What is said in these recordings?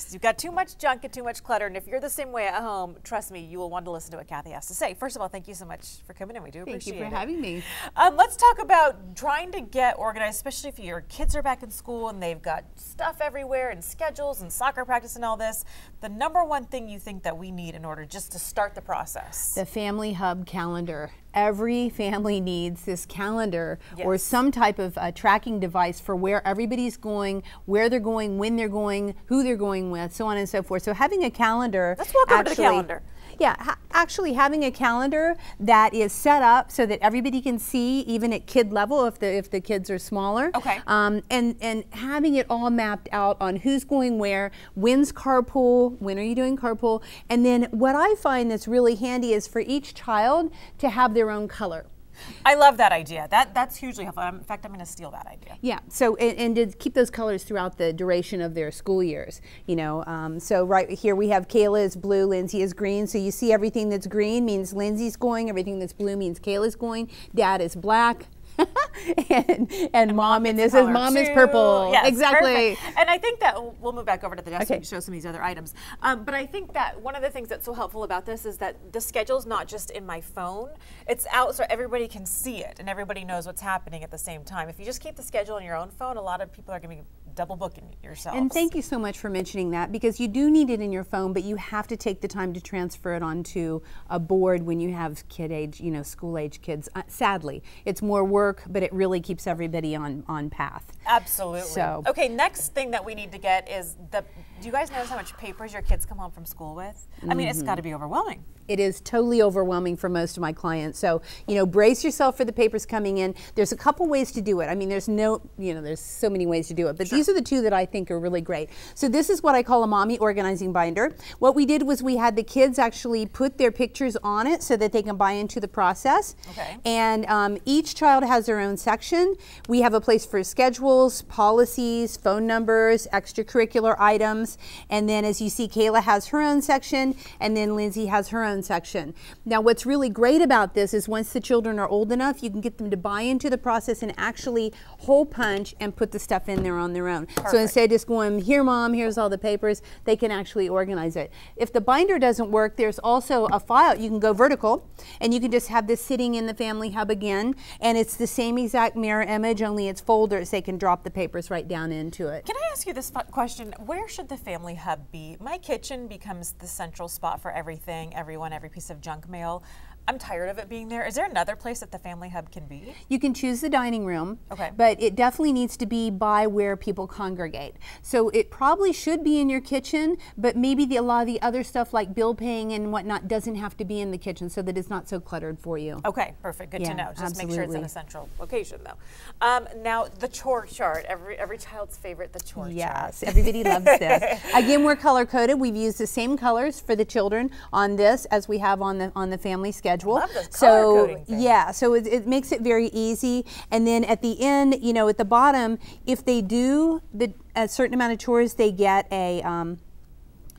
advice. You've got too much junk and too much clutter, and if you're the same way at home, trust me, you will want to listen to what Kathi has to say. First of all, thank you so much for coming in. We do appreciate it. Thank you for having me. Let's talk about trying to get organized, especially if your kids are back in school and they've got stuff everywhere and schedules and soccer practice and all this. The number one thing you think that we need in order just to start the process? The Family Hub calendar. Every family needs this calendar Yes. or some type of tracking device for where everybody's going, where they're going, when they're going, who they're going with, so on and so forth. So having a calendar. Let's walk over to the calendar. Yeah, actually having a calendar that is set up so that everybody can see, even at kid level, if the kids are smaller. Okay. And having it all mapped out on who's going where, when's carpool, when are you doing carpool, and then what I find that's really handy is for each child to have their own color. I love that idea. That's hugely helpful. In fact, I'm going to steal that idea. Yeah. So and to keep those colors throughout the duration of their school years. You know. So right here we have Kayla is blue, Lindsay is green. So you see everything that's green means Lindsay's going. Everything that's blue means Kayla's going. Dad is black. and mom in this is mom is purple. Yes, exactly. Perfect. And I think that we'll move back over to the desk Okay. and show some of these other items. But I think that one of the things that's so helpful about this is that the schedule's not just in my phone. It's out so everybody can see it and everybody knows what's happening at the same time. If you just keep the schedule on your own phone, a lot of people are going to be double booking yourselves. And thank you so much for mentioning that, because you do need it in your phone, but you have to take the time to transfer it onto a board when you have kid age, you know, school age kids. Sadly, it's more work, but it really keeps everybody on path. Absolutely. So, okay, next thing that we need to get is do you guys notice how much papers your kids come home from school with? I mean, it's got to be overwhelming. It is totally overwhelming for most of my clients. So, you know, brace yourself for the papers coming in. There's a couple ways to do it. I mean, there's so many ways to do it, but these are the two that I think are really great. So this is what I call a mommy organizing binder. What we did was we had the kids actually put their pictures on it so that they can buy into the process. Okay. And each child has their own section. We have a place for schedules, policies, phone numbers, extracurricular items. And then as you see, Kayla has her own section, and then Lindsay has her own section. Now what's really great about this is once the children are old enough, you can get them to buy into the process and actually hole punch and put the stuff in there on their own. Perfect. So instead of just going, here mom, here's all the papers, they can actually organize it. If the binder doesn't work, there's also a file. You can go vertical and you can just have this sitting in the Family Hub again, and it's the same exact mirror image, only it's folders. They can drop the papers right down into it. Can I ask you this question? Where should the Family Hub be? My kitchen becomes the central spot for everything, everyone, every piece of junk mail. I'm tired of it being there. Is there another place that the Family Hub can be? You can choose the dining room, okay, but it definitely needs to be by where people congregate. So it probably should be in your kitchen, but maybe a lot of the other stuff like bill paying and whatnot doesn't have to be in the kitchen so that it's not so cluttered for you. Okay, perfect. Good to know. Just make sure it's in a central location, though. Now, the chore chart. Every child's favorite, the chore chart. Yes, everybody loves this. Again, we're color coded. We've used the same colors for the children on this as we have on the family schedule. I love this color coding thing. Yeah, so it makes it very easy. And then at the end, you know, at the bottom, if they do a certain amount of chores, they get a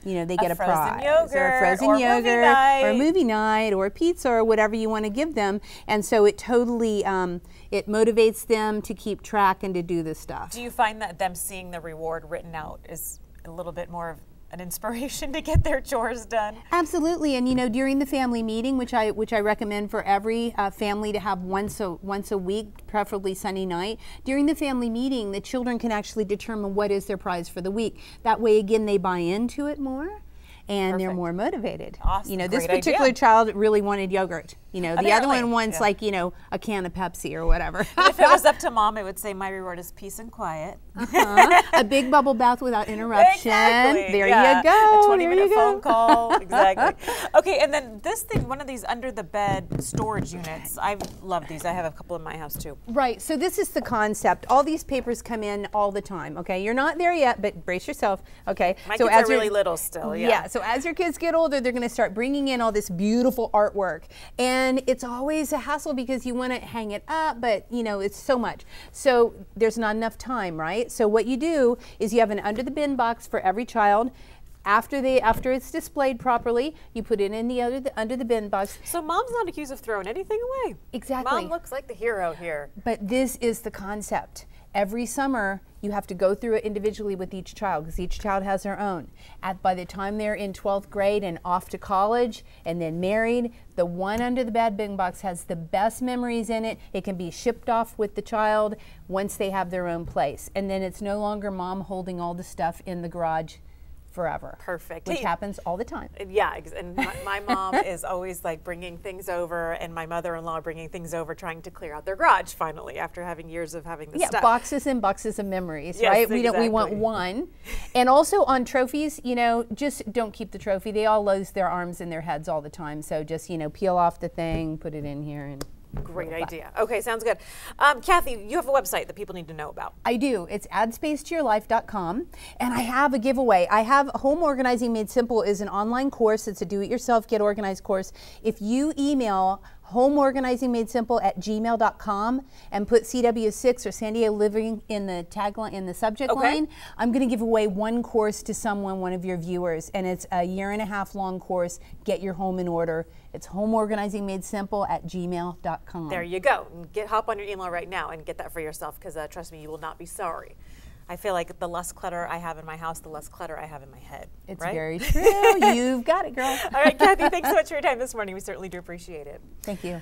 they get a prize, yogurt, or a frozen yogurt, or a movie night, or a pizza, or whatever you want to give them. And so it totally it motivates them to keep track and to do this stuff. Do you find that them seeing the reward written out is a little bit more of an inspiration to get their chores done? Absolutely, and you know, during the family meeting, which I recommend for every family to have once a week, preferably Sunday night. During the family meeting, the children can actually determine what is their prize for the week. That way, again, they buy into it more, and they're more motivated. Awesome. You know, this Great particular idea. child really wanted yogurt. You know, the other one wants yeah. like, you know, a can of Pepsi or whatever. If it was up to mom, it would say my reward is peace and quiet. A big bubble bath without interruption. Exactly. There yeah. you go. A 20-minute phone call. Exactly. Okay, and then this thing, one of these under the bed storage units. I love these. I have a couple in my house too. Right. So this is the concept. All these papers come in all the time. Okay, you're not there yet, but brace yourself. Okay. My so kids are really little still. Yeah. Yeah. So as your kids get older, they're going to start bringing in all this beautiful artwork, and it's always a hassle because you want to hang it up, but you know, it's so much. So there's not enough time, right? So what you do is you have an under the bin box for every child. After it's displayed properly, you put it in the under the bin box. So mom's not accused of throwing anything away. Exactly. Mom looks like the hero here. But this is the concept. every summer you have to go through it individually with each child because each child has their own. By the time they're in 12th grade and off to college and then married, the one under the bed big box has the best memories in it. It can be shipped off with the child once they have their own place. And then it's no longer mom holding all the stuff in the garage forever. Perfect. Which happens all the time. Yeah, and my mom is always like bringing things over, and my mother-in-law bringing things over, trying to clear out their garage finally after having years of having this stuff. Boxes and boxes of memories, yes, right? Exactly. We want one. And also on trophies, you know, just don't keep the trophy. They all lose their arms and their heads all the time. So just, you know, peel off the thing, put it in here, and great idea. Okay, sounds good. Kathi, you have a website that people need to know about. I do. It's addspacetoyourlife.com, and I have a giveaway. I have Home Organizing Made Simple is an online course. It's a do-it-yourself, get organized course. If you email homeorganizingmadesimple@gmail.com and put CW6 or San Diego Living in the tagline, in the subject line, I'm going to give away one course to someone, one of your viewers, and it's a 1.5 year long course. Get your home in order. It's homeorganizingmadesimple@gmail.com. There you go. Hop on your email right now and get that for yourself, because trust me, you will not be sorry. I feel like the less clutter I have in my house, the less clutter I have in my head. It's right? very true. You've got it, girl. All right, Kathi, thanks so much for your time this morning. We certainly do appreciate it. Thank you.